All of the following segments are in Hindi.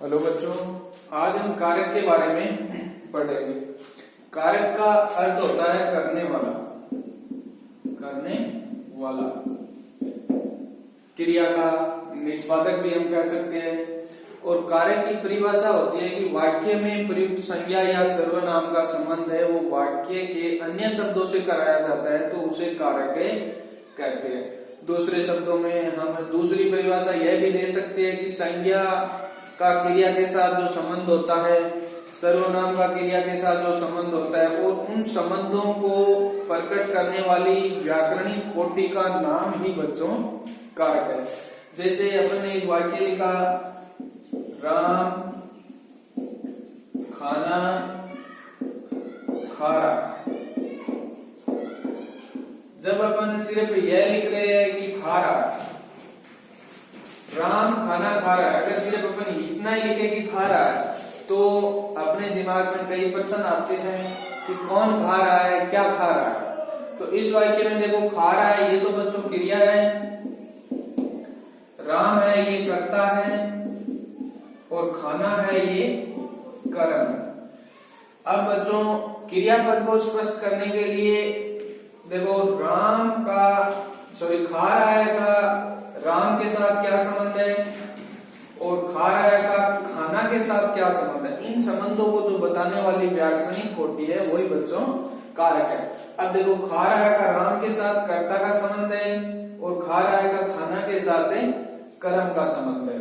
हेलो बच्चों, आज हम कारक के बारे में पढ़ेंगे। कारक का अर्थ होता है करने वाला, करने वाला। क्रिया का निष्पादक भी हम कह सकते हैं। और कारक की परिभाषा होती है कि वाक्य में प्रयुक्त संज्ञा या सर्वनाम का संबंध है वो वाक्य के अन्य शब्दों से कराया जाता है तो उसे कारक कहते हैं। दूसरे शब्दों में हम दूसरी परिभाषा यह भी दे सकते हैं कि संज्ञा का क्रिया के साथ जो संबंध होता है, सर्वनाम का क्रिया के साथ जो संबंध होता है और उन संबंधों को प्रकट करने वाली व्याकरणिक कोटि का नाम ही बच्चों कारक है। जैसे अपन ने एक वाक्य लिखा, राम खाना खा रहा। जब अपन सिर्फ यह लिख रहे हैं कि खा रहा, राम खाना खा रहा है, अगर सिर्फ अपन इतना ही लिखे कि खा रहा है तो अपने दिमाग में कई प्रश्न आते हैं कि कौन खा रहा है, क्या खा रहा है। तो इस वाक्य में देखो, खा रहा है ये तो बच्चों क्रिया है, राम है ये कर्ता है और खाना है ये कर्म है। अब बच्चों क्रियापद को स्पष्ट करने के लिए देखो, राम का खा रहा है का राम के साथ क्या संबंध है और खा रहा है का खाना के साथ क्या संबंध है। इन संबंधों को जो बताने वाली व्याकरणिक कोटि है वही बच्चों कारक है। अब देखो, खा रहा है का राम के साथ कर्ता का संबंध है और खा रहा है का खाना के साथ कर्म का संबंध है।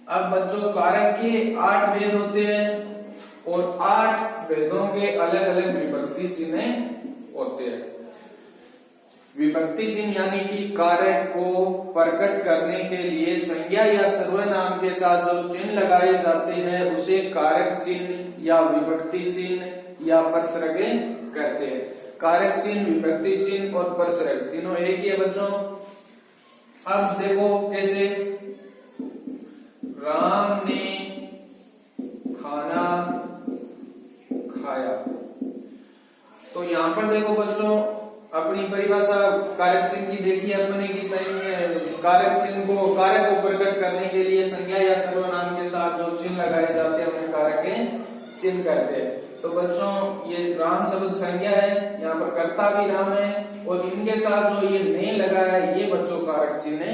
अब बच्चों कारक के 8 भेद होते हैं और 8 भेदों के अलग अलग विभक्ति चिन्ह होते हैं। विभक्ति चिन्ह यानी कि कारक को प्रकट करने के लिए संज्ञा या सर्वनाम के साथ जो चिन्ह लगाए जाते हैं उसे कारक चिन्ह या विभक्ति चिन्ह या प्रसर्ग कहते हैं। कारक चिन्ह, विभक्ति चिन्ह और प्रसर्ग तीनों एक ही है बच्चों। अब देखो कैसे, राम ने खाना खाया। तो यहां पर देखो बच्चों, अपनी परिभाषा कारक चिन्ह की देखिए अपने की कारक चिन्ह को, कारक को प्रकट करने के लिए संज्ञा या सर्वनाम के साथ जो चिन्ह लगाए जाते हैं उन्हें कारक चिन्ह कहते हैं। तो बच्चों ये राम शब्द संज्ञा है, यहाँ पर कर्ता भी राम है और इनके साथ जो ये ने लगाया है ये बच्चों कारक चिन्ह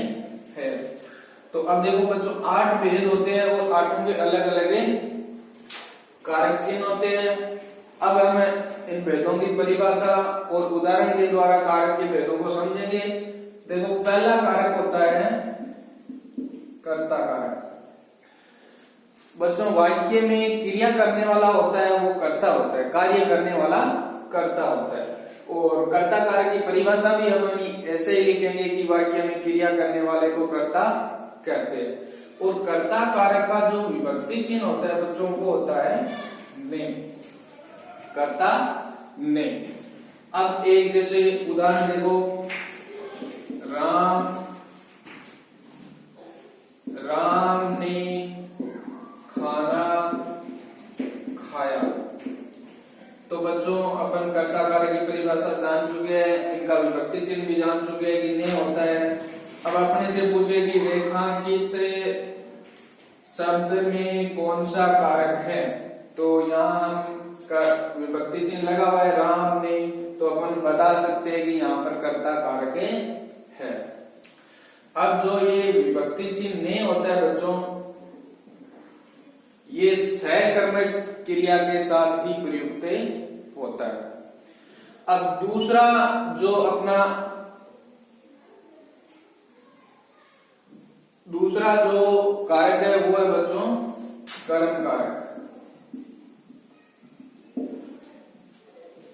है। तो अब देखो बच्चों 8 भेद होते हैं और 8 के अलग अलग कारक चिन्ह होते हैं। अब हम इन भेदों की परिभाषा और उदाहरण के द्वारा कारक के भेदों को समझेंगे। देखो, पहला कारक होता है कर्ता कारक। बच्चों वाक्य में क्रिया करने वाला होता है वो कर्ता होता है, कार्य करने वाला कर्ता होता है। और कर्ता कारक की परिभाषा भी हम ऐसे ही लिखेंगे कि वाक्य में क्रिया करने वाले को कर्ता कहते हैं। और कर्ता कारक का जो विभक्ति चिन्ह होता है बच्चों को होता है ने, कर्ता ने। अब एक जैसे उदाहरण देखो, राम ने खाना खाया। तो बच्चों अपन कर्ता कारक की परिभाषा जान चुके हैं, इनका विभक्ति चिन्ह भी जान चुके हैं कि ने होता है। अब अपने से पूछे कि रेखांकित शब्द में कौन सा कारक है, तो यहाँ हम विभक्ति चिन्ह लगा हुआ है राम ने, तो अपन बता सकते हैं कि यहाँ पर कर्ता कारक है। अब जो ये विभक्ति चिन्ह ने होता है बच्चों, ये सहकर्मक क्रिया के साथ ही प्रयुक्त होता है। अब दूसरा जो अपना कारक है वो है बच्चों कर्म कारक।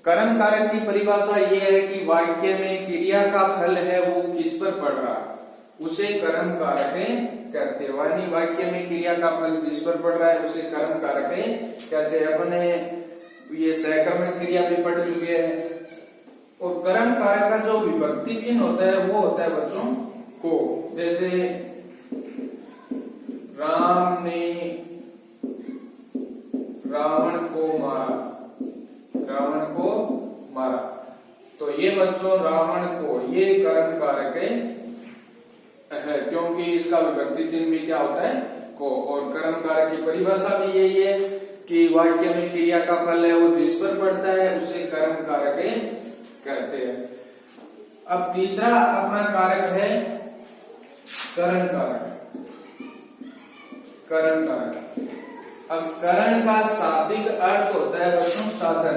कर्म कारक की परिभाषा यह है कि वाक्य में क्रिया का फल है वो किस पर पड़ रहा है उसे कर्म कारक कहते हैं। यानी वाक्य में क्रिया का फल जिस पर पड़ रहा है उसे कर्म कारक कहते हैं। अपने ये सहकर्मक क्रिया भी पढ़ चुके हैं। और कर्म कारक का जो विभक्ति चिन्ह होता है वो होता है बच्चों को। जैसे राम ने रावण को मारा, रावण को मारा। तो ये बच्चों रावण को ये कर्म कारक है, क्योंकि इसका विभक्ति चिन्ह भी क्या होता है, को। और कर्म कारक की परिभाषा भी यही है कि वाक्य में क्रिया का फल है वो जिस पर पड़ता है उसे कर्म कारक कहते हैं। अब तीसरा अपना कारक है करण कारक। करण कारक, अब करण का शाब्दिक अर्थ होता है बच्चों साधन।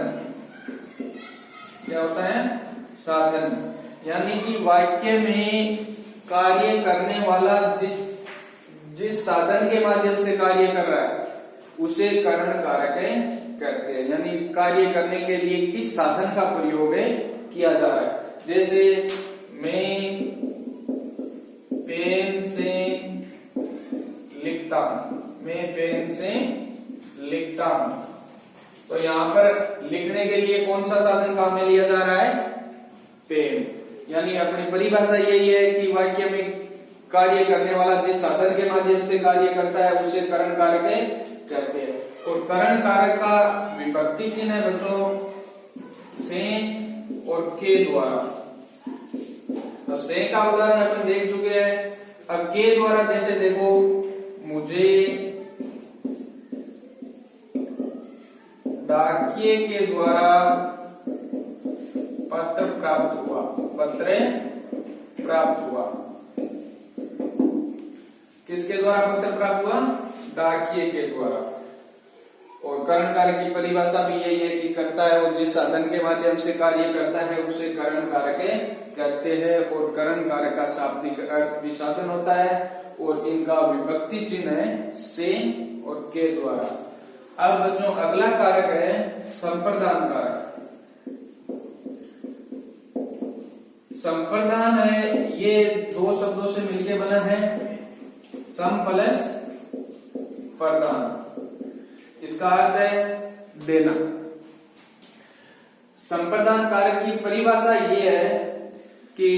क्या होता है? साधन। यानी कि वाक्य में कार्य करने वाला जिस साधन के माध्यम से कार्य कर रहा है उसे करण कारक कहते हैं। यानी कार्य करने के लिए किस साधन का प्रयोग किया जा रहा है। जैसे मैं पेन से लिखता हूं, मैं पेन से लिखता हूं, तो यहां पर लिखने के लिए कौन सा साधन काम में लिया जा रहा है? पेन। यानी अपनी परिभाषा यही है कि वाक्य में कार्य करने वाला जिस साधन के माध्यम से कार्य करता है उसे करण कारक कहते हैं। और करण कारक का विभक्ति चिन्ह है बच्चों से और के द्वारा। अब से का उदाहरण अपन देख चुके हैं। अब के द्वारा जैसे देखो, मुझे डाकिये के द्वारा पत्र प्राप्त हुआ, पत्र प्राप्त हुआ। किसके द्वारा पत्र प्राप्त हुआ? डाकिये के द्वारा। और करण कारक की परिभाषा भी यही है कि करता है और जिस साधन के माध्यम से कार्य करता है उसे करण कारक कहते हैं। और करण कारक का शाब्दिक अर्थ भी साधन होता है और इनका विभक्ति चिन्ह है से और के द्वारा। अब बच्चों अगला कारक है संप्रदान कारक। संप्रदान है, ये दो शब्दों से मिलकर बना है, सम प्लस प्रदान। इसका अर्थ है देना। संप्रदान कारक की परिभाषा ये है कि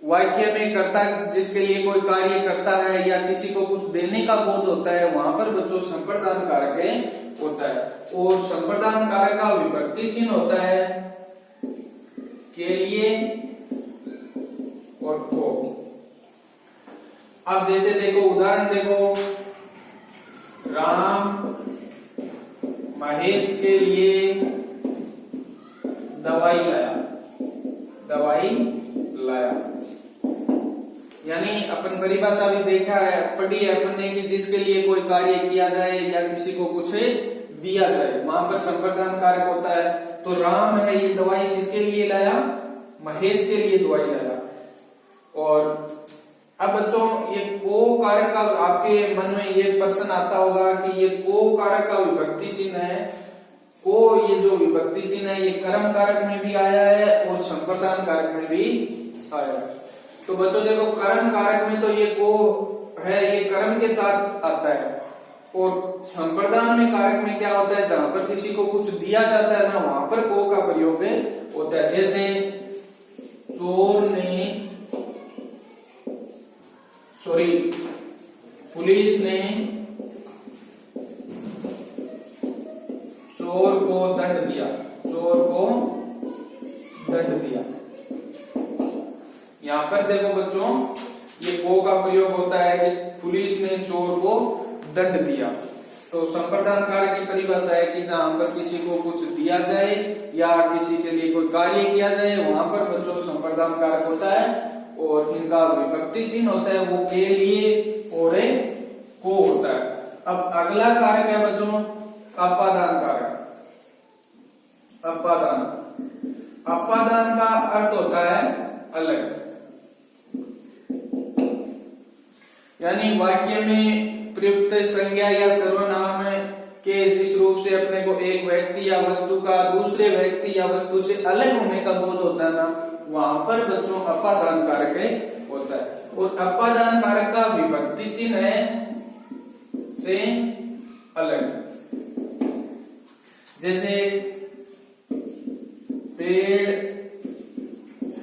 वाक्य में कर्ता जिसके लिए कोई कार्य करता है या किसी को कुछ देने का बोध होता है वहां पर बच्चों संप्रदान कारक होता है। और संप्रदान कारक का विभक्ति चिन्ह होता है के लिए और को। अब जैसे देखो, उदाहरण देखो, राम महेश के लिए दवाई लाया, दवाई लाया। यानी अपन परिभाषा भी देखा है, पढ़ी है अपन ने कि जिसके लिए कोई कार्य किया जाए या किसी को कुछ दिया जाए वहां पर संप्रदान कारक होता है। तो राम है, ये दवाई किसके लिए लाया? महेश के लिए दवाई लाया। और अब बच्चों ये को कारक का आपके मन में ये प्रश्न आता होगा कि ये को कारक का विभक्ति चिन्ह है। को ये जो विभक्ति चिन्ह है ये कर्म कारक में भी आया है और संप्रदान कारक में भी आया है। तो बच्चों देखो, कर्म कारक में तो ये को है, ये कर्म के साथ आता है। और संप्रदान में कारक में क्या होता है? जहां पर किसी को कुछ दिया जाता है ना वहां पर को का प्रयोग होता है। जैसे पुलिस ने चोर को दंड दिया, चोर को दंड दिया। यहां पर देखो बच्चों ये को का प्रयोग होता है कि पुलिस ने चोर को दंड दिया। तो संप्रदान कारक की परिभाषा है कि जहां पर किसी को कुछ दिया जाए या किसी के लिए कोई कार्य किया जाए वहां पर बच्चों संप्रदान कारक होता है। और इनका विभक्ति चिन्ह होता है वो के लिए और को होता है। अब अगला कारक है बच्चों अपादान कारक। अपादान, अपादान का अर्थ होता है अलग। यानी वाक्य में प्रयुक्त संज्ञा या सर्वनाम के जिस रूप से अपने को एक व्यक्ति या वस्तु का दूसरे व्यक्ति या वस्तु से अलग होने का बोध होता है ना वहां पर बच्चों अपादान कारक होता है। और अपादान कारक का विभक्ति चिन्ह है से अलग। जैसे पेड़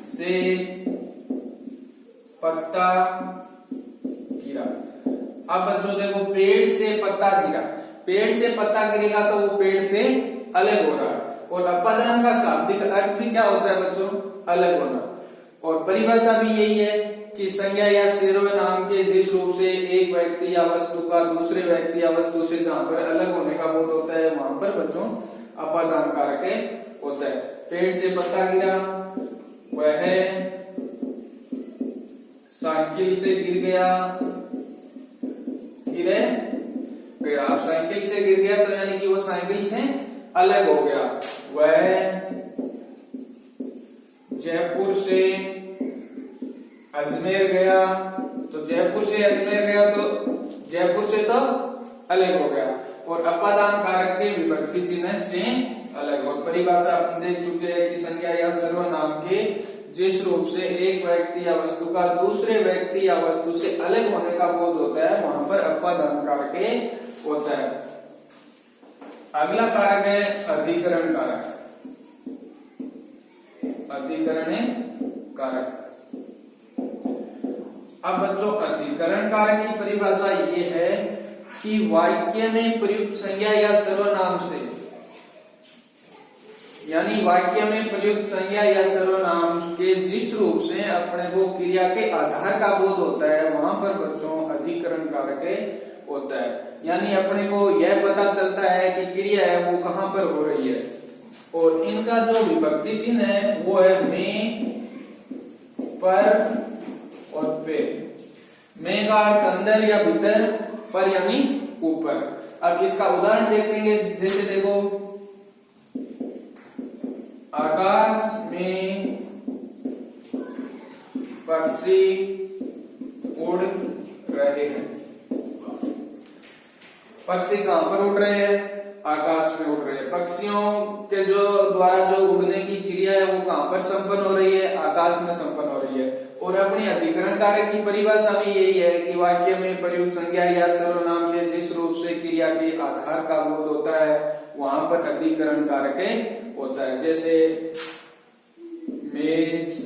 से पत्ता गिरा। अब बच्चों देखो, पेड़ से पत्ता गिरा, पेड़ से पत्ता गिरेगा तो वो पेड़ से अलग हो रहा है। और अपादान का शाब्दिक अर्थ भी क्या होता है बच्चों? अलग होना। और परिभाषा भी यही है कि संज्ञा या सर्वनाम के जिस रूप से एक व्यक्ति या वस्तु का दूसरे व्यक्ति या वस्तु से जहां पर अलग होने का बोध होता है वहां पर बच्चों अपादान कारक होता है। पेड़ से पत्ता गिरा, वह साइकिल से गिर गया, गिरे गया। अब साइकिल से गिर गया तो यानी कि वो साइकिल से अलग हो गया। वह जयपुर से अजमेर गया, तो जयपुर से अजमेर गया तो जयपुर से तो अलग हो गया। और अपादान कारक के विभक्ति चिन्ह से अलग। और परिभाषा अपन देख चुके हैं कि संज्ञा या सर्वनाम के जिस रूप से एक व्यक्ति या वस्तु का दूसरे व्यक्ति या वस्तु से अलग होने का बोध होता है वहां पर अपादान कारक होता है। अगला कारक है अधिकरण कारक। अधिकरण कारक। अब बच्चों अधिकरण कारक की परिभाषा ये है कि वाक्य में प्रयुक्त संज्ञा या सर्वनाम से, यानी वाक्य में प्रयुक्त संज्ञा या सर्वनाम के जिस रूप से अपने को क्रिया के आधार का बोध होता है वहां पर बच्चों अधिकरण कारक होता है। यानी अपने को यह पता चलता है कि क्रिया है वो कहां पर हो रही है। और इनका जो विभक्ति चिन्ह है वो है में, पर और पे। में का अर्थ अंदर या भीतर, पर यानी ऊपर। अब इसका उदाहरण देखेंगे, जैसे देखो आकाश में पक्षी उड़ रहे हैं। पक्षी कहां पर उड़ रहे हैं? आकाश में उड़ रहे हैं। पक्षियों के जो द्वारा जो उड़ने की क्रिया है वो कहां पर संपन्न हो रही है? आकाश में संपन्न हो रही है। और अपनी अधिकरण कारक की परिभाषा भी यही है कि वाक्य में प्रयुक्त संज्ञा या सर्वनाम के जिस रूप से क्रिया के आधार का बोध होता है वहां पर अधिकरण कारक होता है। जैसे मेज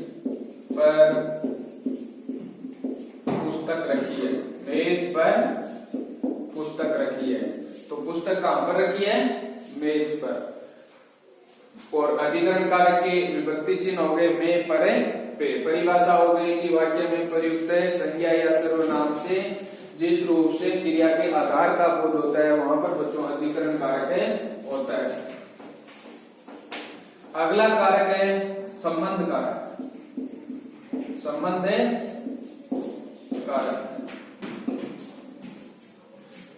पर पुस्तक रखी है, मेज पर पुस्तक रखी है, तो पुस्तक कहां पर रखी है? मेज पर। और अधिकरण कारक के विभक्ति चिन्ह हो गए में, पर, पे। परिभाषा हो गई कि वाक्य में प्रयुक्त संज्ञा या सर्वनाम से जिस रूप से क्रिया के आधार का बोध होता है वहां पर बच्चों अधिकरण कारक होता है। अगला कारक है संबंध कारक। संबंध कारक।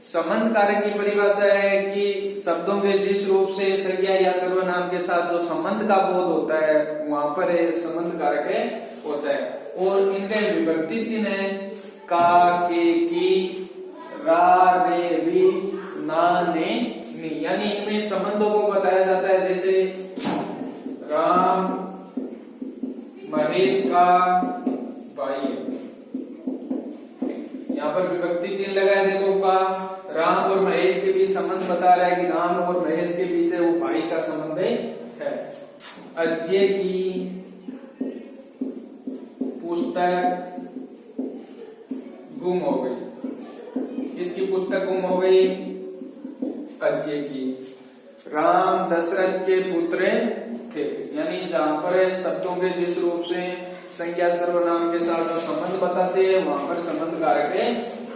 संबंध कारक की परिभाषा है कि शब्दों के जिस रूप से संज्ञा या सर्वनाम के साथ जो संबंध का बोध होता है वहां पर संबंध कारक होता है। और इनके विभक्ति चिन्ह है का, के, की, रा, रे, री, ना, ने, नी। यानी इनमें संबंधों को बताया जाता है। जैसे राम महेश का भाई है, यहाँ पर विभक्ति चिन्ह लगाए देखो का। राम और महेश के बीच संबंध बता रहा है कि राम और महेश के बीच वो भाई का संबंध है। अजय की पुस्तक गुम हो गई। किसकी पुस्तक गुम हो गई? अजय की। राम दशरथ के पुत्र थे। यानी जहां पर शब्दों के जिस रूप से संज्ञा सर्वनाम के साथ जो संबंध बताते हैं वहां पर संबंध कारक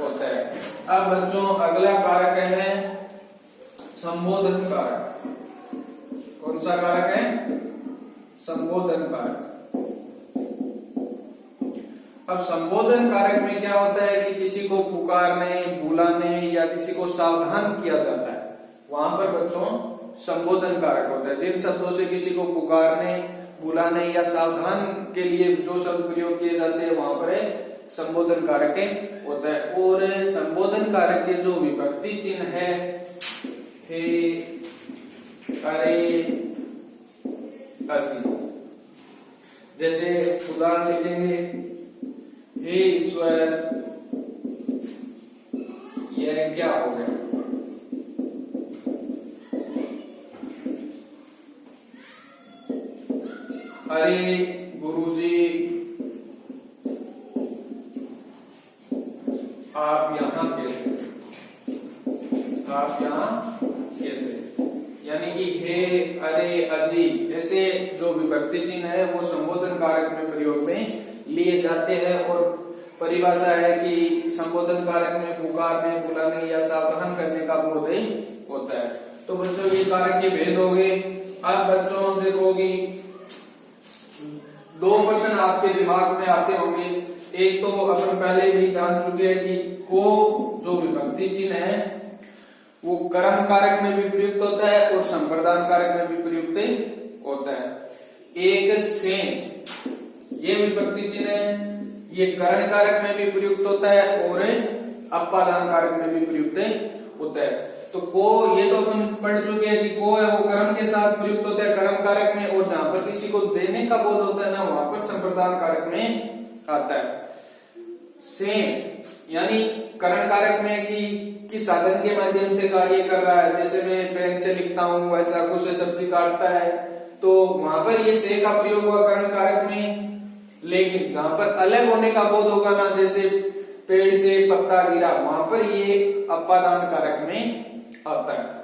होता है। अब बच्चों अगला कारक है संबोधन कारक। कौन सा कारक है? संबोधन कारक। अब संबोधन कारक में क्या होता है कि किसी को पुकारने, बुलाने या किसी को सावधान किया जाता है वहां पर बच्चों संबोधन कारक होता है। जिन शब्दों से किसी को पुकारने, बुलाने या सावधान के लिए जो शब्द प्रयोग किए जाते हैं वहां पर संबोधन कारक होता है। और संबोधन कारक के जो विभक्ति चिन्ह है हे, अरे, अति। जैसे उदाहरण लिखेंगे, हे ईश्वर यह क्या हो गया? अरे गुरुजी आप यहां कैसे? आप यहां कैसे? यानी कि हे, अरे, अजी ऐसे जो विभक्ति चिन्ह है वो संबोधन कारक में प्रयोग में लिए जाते हैं। और परिभाषा है कि संबोधन कारक में पुकारने, बुलाने या सावधान करने का बोध होता है। तो बच्चों ये कारक के भेद हो गए। अब बच्चों देखोगी 2 प्रश्न आपके दिमाग में आते होंगे। एक तो अपन पहले भी जान चुके हैं कि को जो विभक्ति चिन्ह है वो कर्म कारक में भी प्रयुक्त होता है और संप्रदान कारक में भी प्रयुक्त होता है। एक से ये विभक्ति चिन्ह है, ये करण कारक में भी प्रयुक्त होता है और अपादान कारक में भी प्रयुक्त होता है। तो को ये तो अपन पढ़ चुके हैं कि को है वो कर्म के साथ प्रयुक्त होता है कर्म कारक में, और जहां पर किसी को देने का बोध होता है ना वहां पर संप्रदान कारक में आता है। सेम यानी करण कारक में कि किस साधन के माध्यम से कार्य कर रहा है, जैसे मैं पेन से लिखता हूं वह चाकू से सब्जी काटता है, तो वहां पर ये से का प्रयोग हुआ करण कारक में। लेकिन जहां पर अलग होने का बोध होगा ना, जैसे पेड़ से पत्ता गिरा, वहां पर ये अपादान कारक में आता है।